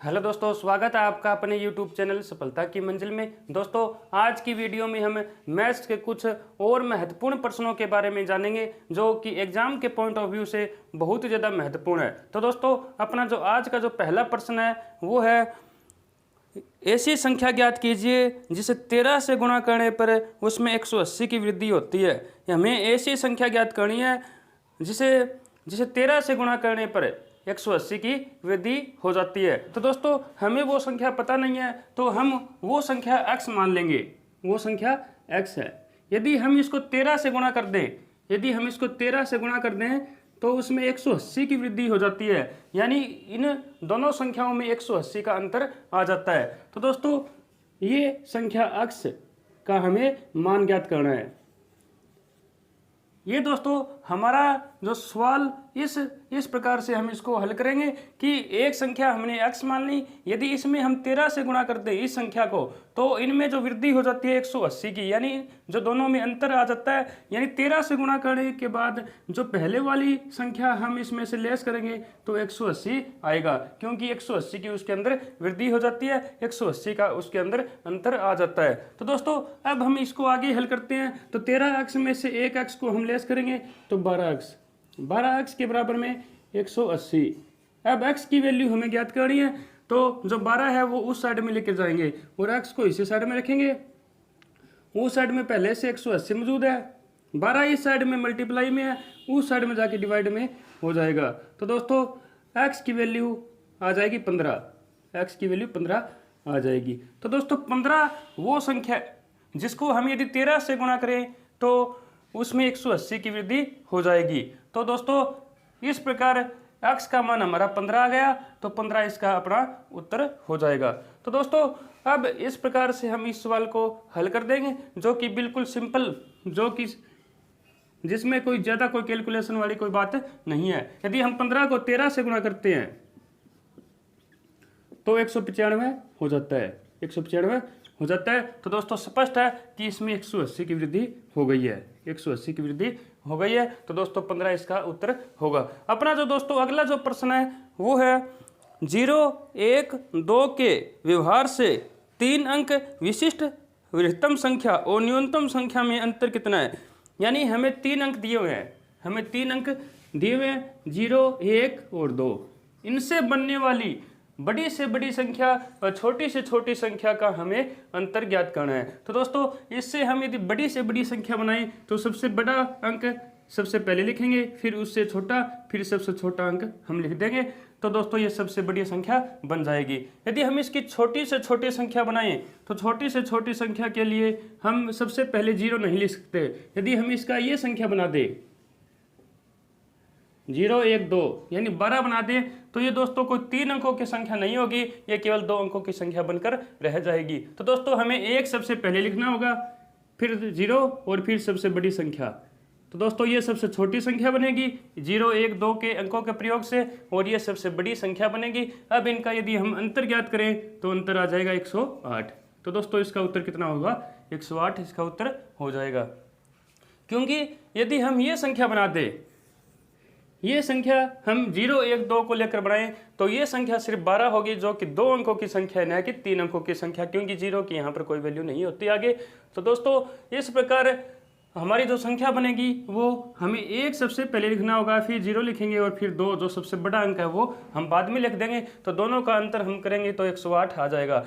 Hello दोस्तों, स्वागत है आपका अपने YouTube चैनल सफलता की मंजिल में। दोस्तों, आज की वीडियो में हम मैथ्स के कुछ और महत्वपूर्ण प्रश्नों के बारे में जानेंगे जो कि एग्जाम के पॉइंट ऑफ व्यू से बहुत ही ज़्यादा महत्वपूर्ण है। तो दोस्तों, अपना जो आज का जो पहला प्रश्न है वो है, ऐसी संख्या ज्ञात कीजिए जिसे 13 से गुणा करने पर उसमें 180 की वृद्धि होती है। हमें ऐसी संख्या ज्ञात करनी है जिसे 13 से गुणा करने पर 180 की वृद्धि हो जाती है। तो दोस्तों, हमें वो संख्या पता नहीं है तो हम वो संख्या x मान लेंगे, वो संख्या x है। यदि हम इसको 13 से गुणा कर दें, तो उसमें 180 की वृद्धि हो जाती है, यानी इन दोनों संख्याओं में 180 का अंतर आ जाता है। तो दोस्तों, ये संख्या x का हमें मान ज्ञात करना है। ये दोस्तों हमारा जो सवाल इस प्रकार से हम इसको हल करेंगे कि एक संख्या हमने x मान ली, यदि इसमें हम 13 से गुणा कर दें इस संख्या को, तो इनमें जो वृद्धि हो जाती है 180 की, यानी जो दोनों में अंतर आ जाता है। यानी 13 से गुणा करने के बाद जो पहले वाली संख्या हम इसमें से लेस करेंगे तो 180 आएगा, क्योंकि 180 की उसके अंदर वृद्धि हो जाती है, 180 का उसके अंदर अंतर आ जाता है। तो दोस्तों, अब हम इसको आगे हल करते हैं। तो 13x में से एक x को हम लेस करेंगे तो 12x के बराबर में 180। अब x की वैल्यू हमें ज्ञात करनी है, तो जो 12 है वो उस साइड में लेकर जाएंगे और x को इसी साइड में रखेंगे। उस साइड में पहले से 180 मौजूद है, 12 इस साइड में मल्टीप्लाई में है, उस साइड में जाके डिवाइड में हो जाएगा। तो दोस्तों, x की वैल्यू आ जाएगी 15, x की वैल्यू 15 आ जाएगी। तो दोस्तों, 15 वो संख्या जिसको हम यदि 13 से गुणा करें तो उसमें 180 की वृद्धि हो जाएगी। तो दोस्तों, इस प्रकार x का मान हमारा 15 आ गया, तो 15 इसका अपना उत्तर हो जाएगा। तो दोस्तों, अब इस प्रकार से हम इस सवाल को हल कर देंगे, जो कि बिल्कुल सिंपल, जो कि जिसमें कोई ज़्यादा कोई कैलकुलेशन वाली कोई बात नहीं है। यदि हम 15 को 13 से गुणा करते हैं तो 195 हो जाता है, 195 हो जाता है। तो दोस्तों, स्पष्ट है कि इसमें 180 की वृद्धि हो गई है, 180 की वृद्धि हो गई है। तो दोस्तों, 15 इसका उत्तर होगा। अपना जो दोस्तों अगला जो प्रश्न है वो है, 0, 1, 2 के व्यवहार से 3 अंक विशिष्ट वृहत्तम संख्या और न्यूनतम संख्या में अंतर कितना है। यानी हमें 3 अंक दिए हुए हैं, 0, 1 और 2। इनसे बनने वाली बड़ी से बड़ी संख्या और छोटी से छोटी संख्या का हमें अंतर ज्ञात करना है। तो दोस्तों, इससे हम यदि बड़ी से बड़ी संख्या बनाएं तो सबसे बड़ा अंक सबसे पहले लिखेंगे, फिर उससे छोटा, फिर सबसे छोटा अंक हम लिख देंगे। तो दोस्तों, ये सबसे बड़ी संख्या बन जाएगी। यदि हम इसकी छोटी से छोटी संख्या बनाएं तो छोटी से छोटी संख्या के लिए हम सबसे पहले 0 नहीं लिख सकते। यदि हम इसका ये संख्या बना दें 0, 1, 2 यानी 12 बना दें, तो ये दोस्तों कोई 3 अंकों की संख्या नहीं होगी, ये केवल 2 अंकों की संख्या बनकर रह जाएगी। तो दोस्तों, हमें 1 सबसे पहले लिखना होगा, फिर 0 और फिर सबसे बड़ी संख्या। तो दोस्तों, ये सबसे छोटी संख्या बनेगी 0, 1, 2 के अंकों के प्रयोग से, और ये सबसे बड़ी संख्या बनेगी। अब इनका यदि हम अंतर ज्ञात करें तो अंतर आ जाएगा 108। तो दोस्तों, इसका उत्तर कितना होगा, 108 इसका उत्तर हो जाएगा। क्योंकि यदि हम ये संख्या बना दें, ये संख्या हम 0, 1, 2 को लेकर बढ़ाएं तो ये संख्या सिर्फ 12 होगी, जो कि 2 अंकों की संख्या है, न कि 3 अंकों की संख्या, क्योंकि 0 की यहाँ पर कोई वैल्यू नहीं होती आगे। तो दोस्तों, इस प्रकार हमारी जो संख्या बनेगी वो हमें 1 सबसे पहले लिखना होगा, फिर 0 लिखेंगे और फिर 2 जो सबसे बड़ा अंक है वो हम बाद में लिख देंगे। तो दोनों का अंतर हम करेंगे तो 108 आ जाएगा।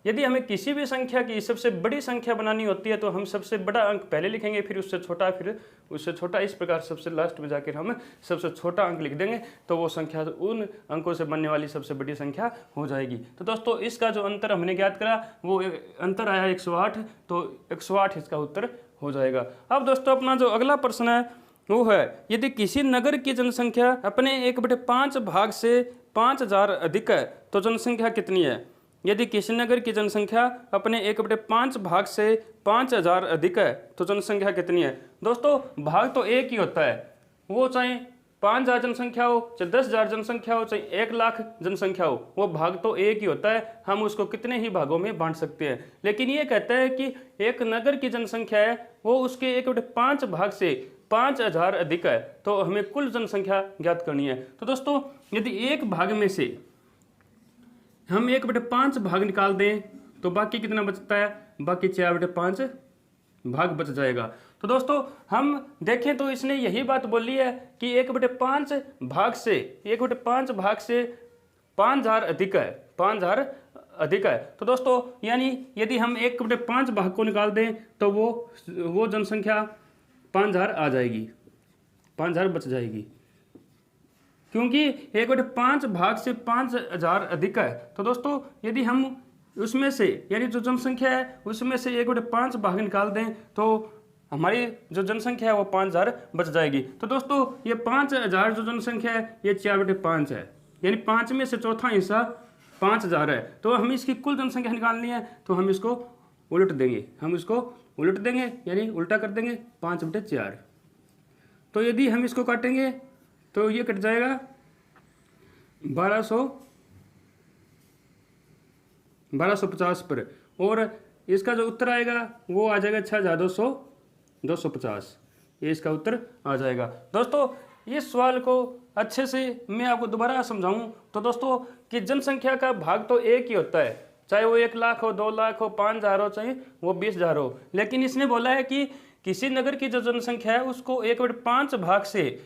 यदि हमें किसी भी संख्या की सबसे बड़ी संख्या बनानी होती है तो हम सबसे बड़ा अंक पहले लिखेंगे, फिर उससे छोटा, फिर उससे छोटा, इस प्रकार सबसे लास्ट में जाकर हम सबसे छोटा अंक लिख देंगे, तो वो संख्या उन अंकों से बनने वाली सबसे बड़ी संख्या हो जाएगी। तो दोस्तों, इसका जो अंतर हमने ज्ञात करा वो अंतर आया 108, तो 108 इसका उत्तर हो जाएगा। अब दोस्तों, अपना जो अगला प्रश्न है वो है, यदि किसी नगर की जनसंख्या अपने 1/5 भाग से 5000 अधिक है तो जनसंख्या कितनी है। यदि किसी नगर की जनसंख्या अपने 1/5 भाग से 5000 अधिक है तो जनसंख्या कितनी है। दोस्तों, भाग तो एक ही होता है, वो चाहे 5000 जनसंख्या हो, चाहे 10,000 जनसंख्या हो, चाहे 1,00,000 जनसंख्या हो, वो भाग तो एक ही होता है। हम उसको कितने ही भागों में बांट सकते हैं। लेकिन ये कहता है कि एक नगर की जनसंख्या है वो उसके 1/5 भाग से 5000 अधिक है, तो हमें कुल जनसंख्या ज्ञात करनी है। तो दोस्तों, यदि एक भाग में से हम 1/5 भाग निकाल दें तो बाकी कितना बचता है, बाकी 4/5 भाग बच जाएगा। तो दोस्तों हम देखें तो इसने यही बात बोली है कि 1/5 भाग से 5000 अधिक है, 5000 अधिक है। तो दोस्तों यानी यदि हम 1/5 भाग को निकाल दें तो वो जनसंख्या 5000 आ जाएगी, 5000 बच जाएगी, क्योंकि 1/5 भाग से 5000 अधिक है। तो दोस्तों यदि हम उसमें से यानी जो जनसंख्या है उसमें से 1/5 भाग निकाल दें तो हमारी जो जनसंख्या है वो 5000 बच जाएगी। तो दोस्तों ये 5000 जो जनसंख्या है ये 4/5 है, यानी 5 में से चौथा हिस्सा 5000 है। तो हम इसकी कुल जनसंख्या निकालनी है तो हम इसको उलट देंगे, यानी उल्टा कर देंगे 5/4। तो यदि हम इसको काटेंगे तो ये कट जाएगा 1250 पर, और इसका जो उत्तर आएगा वो आ जाएगा 6250, ये इसका उत्तर आ जाएगा। दोस्तों इस सवाल को अच्छे से मैं आपको दोबारा समझाऊं तो दोस्तों कि जनसंख्या का भाग तो एक ही होता है, चाहे वो 1 लाख हो, 2 लाख हो, 5000 हो, चाहे वो 20000 हो। लेकिन इसने बोला है कि किसी नगर की जो जनसंख्या है उसको 1/5 भाग से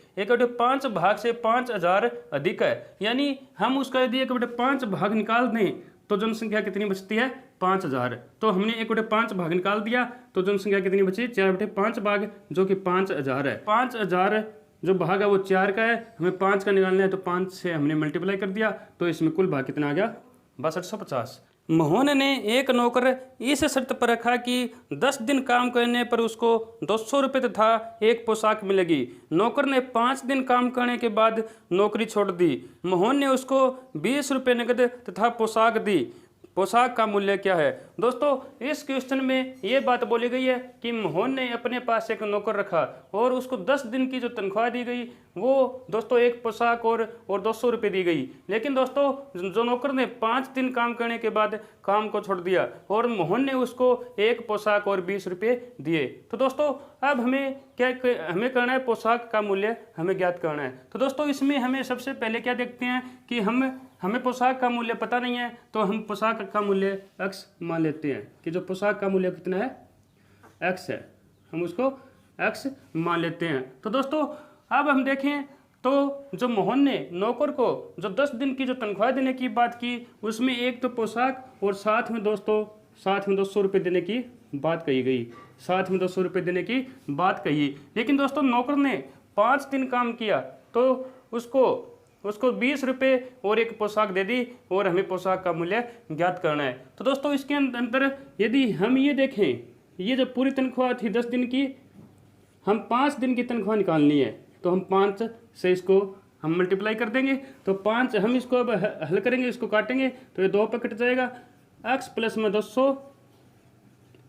5000 अधिक है, यानी हम उसका यदि 1/5 भाग निकाल दें तो जनसंख्या कितनी बचती है, 5000। तो हमने 1/5 भाग निकाल दिया तो जनसंख्या कितनी बची, 4/5 भाग, जो कि 5000 है। 5000 जो भाग है वो 4 का है, हमें 5 का निकालना है तो 5 से हमने मल्टीप्लाई कर दिया, तो इसमें कुल भाग कितना आ गया, 6250। मोहन ने एक नौकर इस शर्त पर रखा कि 10 दिन काम करने पर उसको 200 रुपये तथा एक पोशाक मिलेगी। नौकर ने 5 दिन काम करने के बाद नौकरी छोड़ दी। मोहन ने उसको 20 रुपये नकद तथा पोशाक दी। पोशाक का मूल्य क्या है। दोस्तों इस क्वेश्चन में ये बात बोली गई है कि मोहन ने अपने पास एक नौकर रखा और उसको 10 दिन की जो तनख्वाह दी गई वो दोस्तों एक पोशाक और 200 रुपये दी गई। लेकिन दोस्तों जो नौकर ने 5 दिन काम करने के बाद काम को छोड़ दिया और मोहन ने उसको एक पोशाक और 20 रुपये दिए। तो दोस्तों अब हमें हमें करना है, पोशाक का मूल्य हमें ज्ञात करना है। तो दोस्तों इसमें हमें सबसे पहले क्या देखते हैं कि हमें पोशाक का मूल्य पता नहीं है, तो हम पोशाक का मूल्य x मान लेते हैं कि जो पोशाक का मूल्य कितना है, x है, हम उसको x मान लेते हैं। तो दोस्तों अब हम देखें तो जो मोहन ने नौकर को जो 10 दिन की जो तनख्वाह देने की बात की उसमें एक तो पोशाक और साथ में 200 रुपये देने की बात कही गई, साथ में 200 रुपये देने की बात कही। लेकिन दोस्तों नौकर ने 5 दिन काम किया तो उसको 20 रुपये और एक पोशाक दे दी और हमें पोशाक का मूल्य ज्ञात करना है। तो दोस्तों इसके अंदर यदि हम ये देखें, ये जो पूरी तनख्वाह थी 10 दिन की, हम 5 दिन की तनख्वाह निकालनी है तो हम 5 से इसको हम मल्टीप्लाई कर देंगे। तो 5 हम इसको अब हल करेंगे, इसको काटेंगे तो ये 2 पे कट जाएगा, x प्लस में 200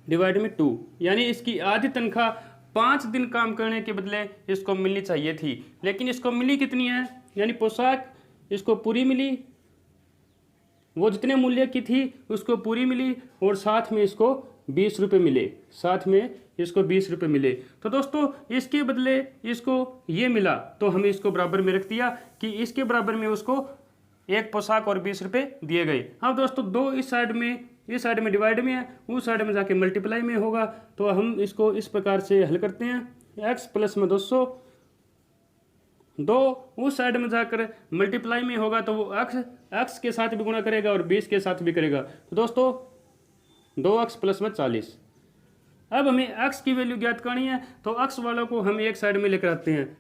डिवाइड में 2, यानी इसकी आधी तनख्वाह 5 दिन काम करने के बदले इसको मिलनी चाहिए थी, लेकिन इसको मिली कितनी है, यानी पोशाक इसको पूरी मिली, वो जितने मूल्य की थी उसको पूरी मिली और साथ में इसको 20 रुपये मिले, साथ में इसको 20 रुपये मिले। तो दोस्तों इसके बदले इसको ये मिला तो हमने इसको बराबर में रख दिया कि इसके बराबर में उसको एक पोशाक और 20 रुपये दिए गए। अब दोस्तों 2 इस साइड में डिवाइड में है, उस साइड में जाके मल्टीप्लाई में होगा, तो हम इसको इस प्रकार से हल करते हैं, x प्लस में 200, 2 उस साइड में जाकर मल्टीप्लाई में होगा तो वो x के साथ भी गुणा करेगा और 20 के साथ भी करेगा। तो दोस्तों 2x प्लस में 40। अब हमें x की वैल्यू ज्ञात करनी है तो x वालों को हम एक साइड में लेकर आते हैं,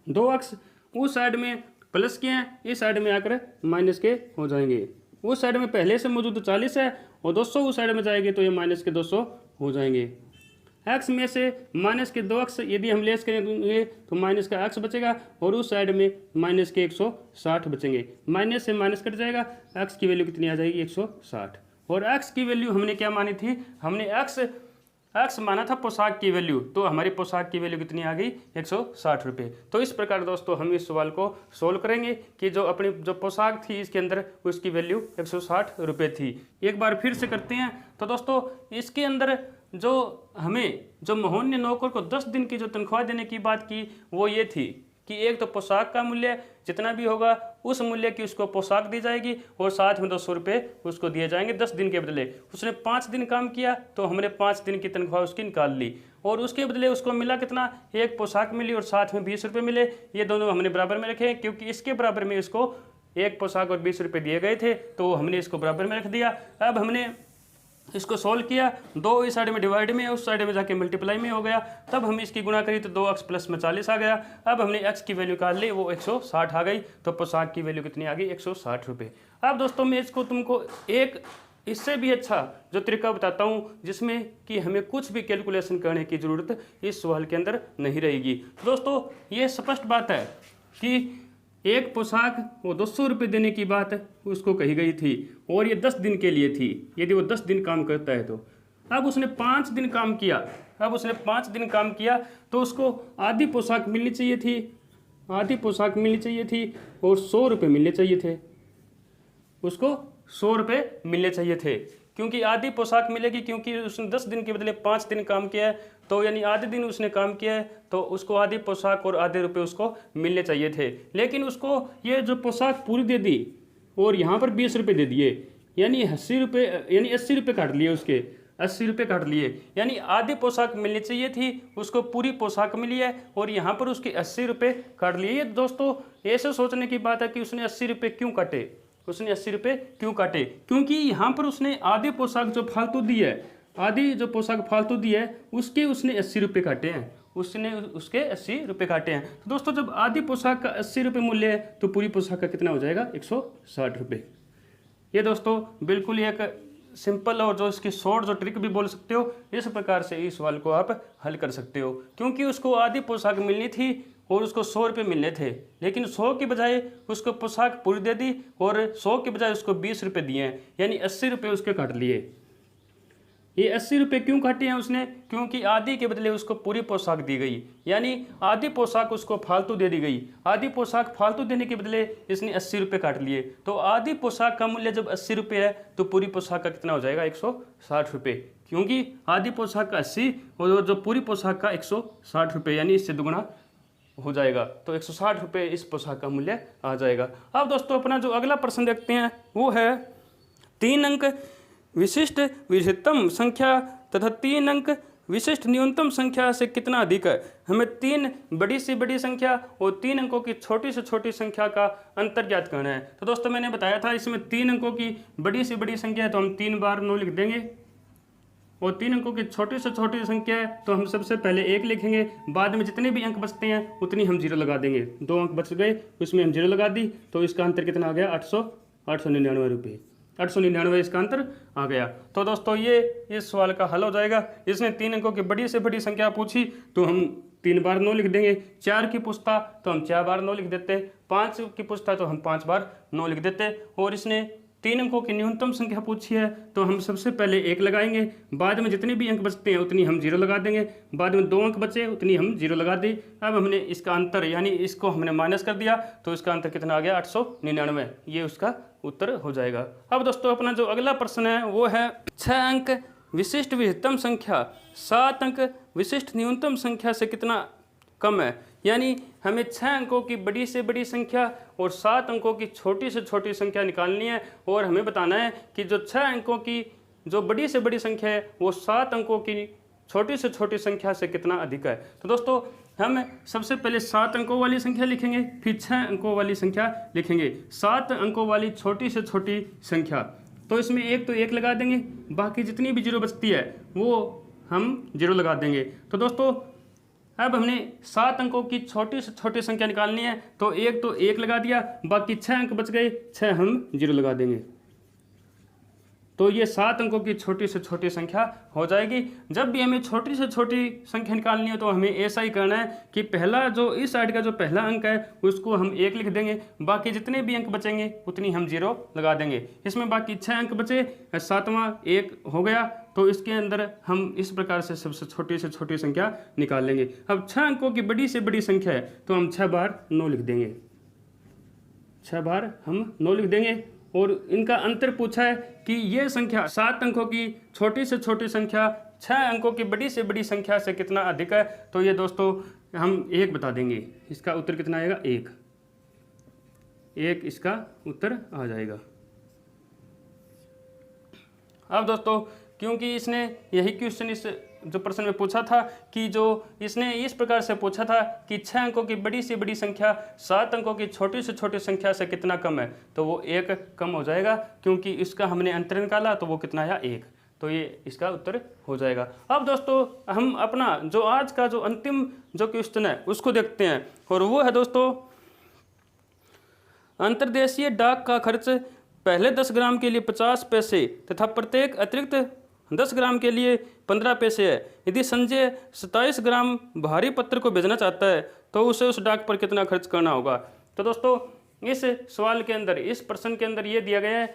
2x उस साइड में प्लस के हैं, इस साइड में आकर माइनस के हो जाएंगे। उस साइड में पहले से मौजूद 40 है और 200 उस साइड में जाएंगे तो ये माइनस के 200 हो जाएंगे। x में से माइनस के 2x यदि हम लेस करेंगे तो माइनस का x बचेगा और उस साइड में माइनस के 160 बचेंगे, माइनस से माइनस कट जाएगा, x की वैल्यू कितनी आ जाएगी 160। और x की वैल्यू हमने क्या मानी थी, हमने x माना था पोशाक की वैल्यू, तो हमारी पोशाक की वैल्यू कितनी आ गई 160 रुपये। तो इस प्रकार दोस्तों हम इस सवाल को सोल्व करेंगे कि जो अपनी जो पोशाक थी इसके अंदर उसकी वैल्यू 160 रुपये थी। एक बार फिर से करते हैं। तो दोस्तों इसके अंदर जो मोहन ने नौकर को 10 दिन की जो तनख्वाह देने की बात की वो ये थी कि एक तो पोशाक का मूल्य जितना भी होगा उस मूल्य की उसको पोशाक दी जाएगी और साथ में 200 रुपये उसको दिए जाएंगे 10 दिन के बदले। उसने 5 दिन काम किया तो हमने 5 दिन की तनख्वाह उसकी निकाल ली और उसके बदले उसको मिला कितना, एक पोशाक मिली और साथ में 20 रुपये मिले। ये दोनों हमने बराबर में रखे क्योंकि इसके बराबर में इसको एक पोशाक और 20 रुपये दिए गए थे तो हमने इसको बराबर में रख दिया। अब हमने इसको सोल्व किया, 2 इस साइड में डिवाइड में उस साइड में जाके मल्टीप्लाई में हो गया, तब हम इसकी गुणा करी तो 2x प्लस में 40 आ गया। अब हमने x की वैल्यू निकाल ली, वो 160 आ गई, तो पोशाक की वैल्यू कितनी आ गई, 160 रुपये। अब दोस्तों मैं इसको तुमको एक इससे भी अच्छा जो तरीका बताता हूँ जिसमें कि हमें कुछ भी कैलकुलेशन करने की ज़रूरत इस सवाल के अंदर नहीं रहेगी। दोस्तों ये स्पष्ट बात है कि एक पोशाक वो 200 रुपये देने की बात उसको कही गई थी और ये 10 दिन के लिए थी, यदि वो 10 दिन काम करता है तो। अब उसने 5 दिन काम किया, तो उसको आधी पोशाक मिलनी चाहिए थी, और 100 रुपये मिलने चाहिए थे, उसको 100 रुपये मिलने चाहिए थे क्योंकि आधी पोशाक मिलेगी, क्योंकि उसने 10 दिन के बदले 5 दिन काम किया है, तो यानी आधे दिन उसने काम किया है तो उसको आधी पोशाक और आधे रुपए उसको मिलने चाहिए थे। लेकिन उसको ये जो पोशाक पूरी दे दी और यहाँ पर 20 रुपये दे दिए, यानी 80 रुपये काट लिए, उसके 80 रुपये काट लिए, यानी आधी पोशाक मिलनी चाहिए थी, उसको पूरी पोशाक मिली है और यहाँ पर उसके 80 रुपये काट लिए। ये दोस्तों ऐसे सोचने की बात है कि उसने 80 रुपये क्यों काटे, क्योंकि यहाँ पर उसने आधी पोशाक जो फालतू दी है, उसके उसने 80 रुपये काटे हैं, उसके 80 रुपये काटे हैं। तो दोस्तों जब आधी पोशाक का 80 रुपये मूल्य है तो पूरी पोशाक का कितना हो जाएगा, 160 रुपये। ये दोस्तों बिल्कुल एक सिंपल और जो इसकी शॉर्ट जो ट्रिक भी बोल सकते हो, इस प्रकार से इस सवाल को आप हल कर सकते हो। क्योंकि उसको आधी पोशाक मिलनी थी और उसको 100 रुपये मिलने थे, लेकिन 100 की बजाय उसको पोशाक पूरी दे दी और 100 की बजाय उसको 20 रुपये दिए हैं, यानी 80 रुपये उसके काट लिए। ये 80 रुपये क्यों काटे हैं उसने, क्योंकि आधी के बदले उसको पूरी पोशाक दी गई, यानी आधी पोशाक उसको फालतू दे दी गई। आधी पोशाक फालतू देने के बदले इसने 80 रुपये काट लिए, तो आधी पोशाक का मूल्य जब 80 रुपये है तो पूरी पोशाक का कितना हो जाएगा, 160 रुपये, क्योंकि आधी पोशाक का 80 और जो पूरी पोशाक का 160 रुपये, यानी इससे दुगुना हो जाएगा, तो 160 रुपये इस पोशाक का मूल्य आ जाएगा। अब दोस्तों अपना जो अगला प्रश्न देखते हैं वो है 3 अंक विशिष्ट विशिष्टतम संख्या तथा 3 अंक विशिष्ट न्यूनतम संख्या से कितना अधिक है। हमें 3 बड़ी से बड़ी संख्या और 3 अंकों की छोटी से छोटी संख्या का अंतर ज्ञात करना है। तो दोस्तों मैंने बताया था इसमें 3 अंकों की बड़ी से बड़ी संख्या है तो हम 3 बार 9 लिख देंगे, और 3 अंकों की छोटी से छोटी संख्या है तो हम सबसे पहले 1 लिखेंगे, बाद में जितने भी अंक बचते हैं उतनी हम 0 लगा देंगे। 2 अंक बच गए उसमें हम 0 लगा दी, तो इसका अंतर कितना आ गया, 899 रुपये, 899 इसका अंतर आ गया। तो दोस्तों ये इस सवाल का हल हो जाएगा। इसने 3 अंकों की बड़ी से बड़ी संख्या पूछी तो हम 3 बार 9 लिख देंगे, 4 की पूछता तो हम 4 बार 9 लिख देते, 5 की पूछता तो हम 5 बार 9 लिख देते, और इसने 3 अंकों की न्यूनतम संख्या पूछी है तो हम सबसे पहले 1 लगाएंगे, बाद में जितने भी अंक बचते हैं उतनी हम 0 लगा देंगे, बाद में 2 अंक बचे उतनी हम 0 लगा दी। अब हमने इसका अंतर यानी इसको हमने माइनस कर दिया तो इसका अंतर कितना आ गया, 899, ये उसका उत्तर हो जाएगा। अब दोस्तों अपना जो अगला प्रश्न है वो है 6 अंक विशिष्ट विशिष्टतम संख्या 7 अंक विशिष्ट न्यूनतम संख्या से कितना कम है। यानी हमें 6 अंकों की बड़ी से बड़ी संख्या और 7 अंकों की छोटी से छोटी संख्या निकालनी है, और हमें बताना है कि जो 6 अंकों की जो बड़ी से बड़ी संख्या है वो 7 अंकों की छोटी से छोटी संख्या से कितना अधिक है। तो दोस्तों हम सबसे पहले 7 अंकों वाली संख्या लिखेंगे, फिर 6 अंकों वाली संख्या लिखेंगे। 7 अंकों वाली छोटी से छोटी संख्या, तो इसमें 1 तो 1 लगा देंगे, बाकी जितनी भी 0 बचती है वो हम 0 लगा देंगे। तो दोस्तों अब हमने 7 अंकों की छोटी से छोटी संख्या निकालनी है, तो 1 तो 1 लगा दिया, बाकी 6 अंक बच गए, 6 हम 0 लगा देंगे, तो ये 7 अंकों की छोटी से छोटी संख्या हो जाएगी। जब भी हमें छोटी से छोटी संख्या निकालनी है तो हमें ऐसा ही करना है कि पहला जो इस साइड का जो पहला अंक है उसको हम 1 लिख देंगे, बाकी जितने भी अंक बचेंगे उतनी हम 0 लगा देंगे। इसमें बाकी 6 अंक बचे, 7वां 1 हो गया, तो इसके अंदर हम इस प्रकार से सबसे छोटी से छोटी संख्या निकाल लेंगे। अब 6 अंकों की बड़ी से बड़ी संख्या है तो हम 6 बार 9 लिख देंगे, 6 बार हम 9 लिख देंगे, और इनका अंतर पूछा है कि ये संख्या 7 अंकों की छोटी से छोटी संख्या 6 अंकों की बड़ी से बड़ी संख्या से कितना अधिक है। तो ये दोस्तों हम 1 बता देंगे, इसका उत्तर कितना आएगा 1 इसका उत्तर आ जाएगा। अब दोस्तों क्योंकि इसने यही क्वेश्चन इस जो प्रश्न में पूछा था कि जो इसने इस प्रकार से पूछा था कि 6 अंकों की बड़ी से बड़ी संख्या 7 अंकों की छोटी से छोटी संख्या से कितना कम है, तो वो 1 कम हो जाएगा, क्योंकि इसका हमने अंतर निकाला तो वो कितना आया 1, तो ये इसका उत्तर हो जाएगा। अब दोस्तों हम अपना जो आज का जो अंतिम जो क्वेश्चन है उसको देखते हैं, और वो है दोस्तों अंतर्देशीय डाक का खर्च पहले 10 ग्राम के लिए 50 पैसे तथा प्रत्येक अतिरिक्त 10 ग्राम के लिए 15 पैसे है। यदि संजय 27 ग्राम भारी पत्र को भेजना चाहता है तो उसे उस डाक पर कितना खर्च करना होगा। तो दोस्तों इस सवाल के अंदर, इस प्रश्न के अंदर ये दिया गया है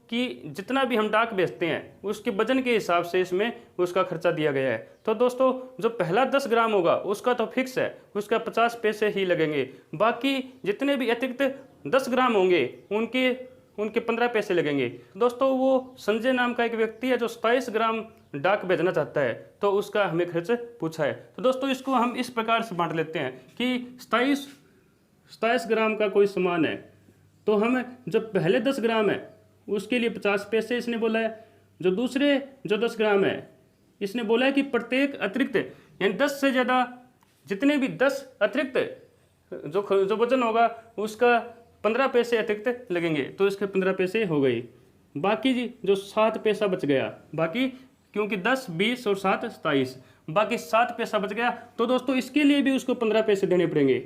कि जितना भी हम डाक भेजते हैं उसके वजन के हिसाब से इसमें उसका खर्चा दिया गया है। तो दोस्तों जो पहला 10 ग्राम होगा उसका तो फिक्स है, उसका 50 पैसे ही लगेंगे। बाकी जितने भी अतिरिक्त 10 ग्राम होंगे उनके 15 पैसे लगेंगे। दोस्तों वो संजय नाम का एक व्यक्ति है जो 27 ग्राम डाक भेजना चाहता है, तो उसका हमें खर्च पूछा है। तो दोस्तों इसको हम इस प्रकार से बांट लेते हैं कि 27 ग्राम का कोई सामान है, तो हम जो पहले 10 ग्राम है उसके लिए 50 पैसे इसने बोला है। जो दूसरे जो 10 ग्राम है इसने बोला है कि प्रत्येक अतिरिक्त यानी 10 से ज़्यादा जितने भी 10 अतिरिक्त जो वजन होगा उसका 15 पैसे अतिरिक्त लगेंगे, तो इसके 15 पैसे हो गई। बाकी जी जो 7 पैसा बच गया, बाकी क्योंकि 10, 20 और 7 27, बाकी 7 पैसा बच गया, तो दोस्तों इसके लिए भी उसको 15 पैसे देने पड़ेंगे,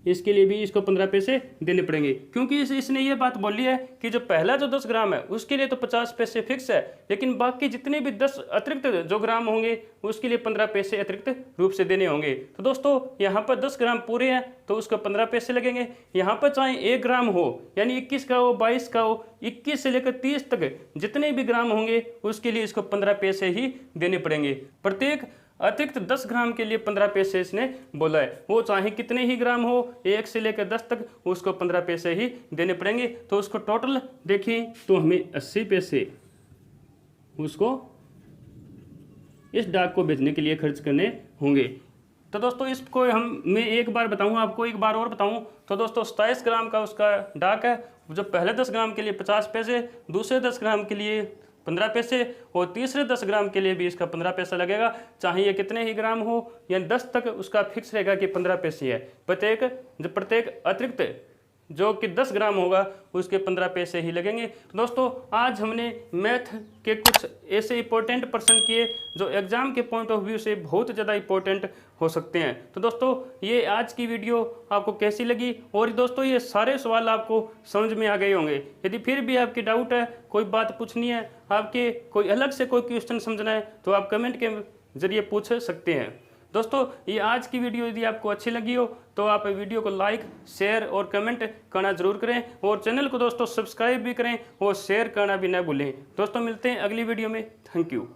इसके लिए भी इसको 15 पैसे देने पड़ेंगे, क्योंकि इसने ये बात बोली है कि जो पहला जो 10 ग्राम है उसके लिए तो 50 पैसे फिक्स है, लेकिन बाकी जितने भी 10 अतिरिक्त जो ग्राम होंगे उसके लिए 15 पैसे अतिरिक्त रूप से देने होंगे। तो दोस्तों यहाँ पर 10 ग्राम पूरे हैं तो उसको 15 पैसे लगेंगे। यहाँ पर चाहे 1 ग्राम हो यानी 21 का हो, 22 का हो, 21 से लेकर 30 तक जितने भी ग्राम होंगे उसके लिए इसको 15 पैसे ही देने पड़ेंगे। प्रत्येक अतिरिक्त 10 ग्राम के लिए 15 पैसे इसने बोला है, वो चाहे कितने ही ग्राम हो 1 से लेकर 10 तक उसको 15 पैसे ही देने पड़ेंगे। तो उसको टोटल देखें तो हमें 80 पैसे उसको इस डाक को भेजने के लिए खर्च करने होंगे। तो दोस्तों इसको मैं एक बार बताऊँ आपको, एक बार और बताऊँ तो दोस्तों 27 ग्राम का उसका डाक है, जो पहले 10 ग्राम के लिए 50 पैसे, दूसरे 10 ग्राम के लिए 15 पैसे और तीसरे 10 ग्राम के लिए भी इसका 15 पैसा लगेगा, चाहे ये कितने ही ग्राम हो या 10 तक उसका फिक्स रहेगा कि 15 पैसे है। प्रत्येक अतिरिक्त जो कि 10 ग्राम होगा उसके 15 पैसे ही लगेंगे। तो दोस्तों आज हमने मैथ के कुछ ऐसे इंपॉर्टेंट प्रश्न किए जो एग्जाम के पॉइंट ऑफ व्यू से बहुत ज़्यादा इंपॉर्टेंट हो सकते हैं। तो दोस्तों ये आज की वीडियो आपको कैसी लगी, और दोस्तों ये सारे सवाल आपको समझ में आ गए होंगे। यदि फिर भी आपकी डाउट है, कोई बात पूछनी है, आपके कोई अलग से कोई क्वेश्चन समझना है, तो आप कमेंट के जरिए पूछ सकते हैं। दोस्तों ये आज की वीडियो यदि आपको अच्छी लगी हो तो आप वीडियो को लाइक, शेयर और कमेंट करना जरूर करें, और चैनल को दोस्तों सब्सक्राइब भी करें और शेयर करना भी ना भूलें। दोस्तों मिलते हैं अगली वीडियो में। Thank you.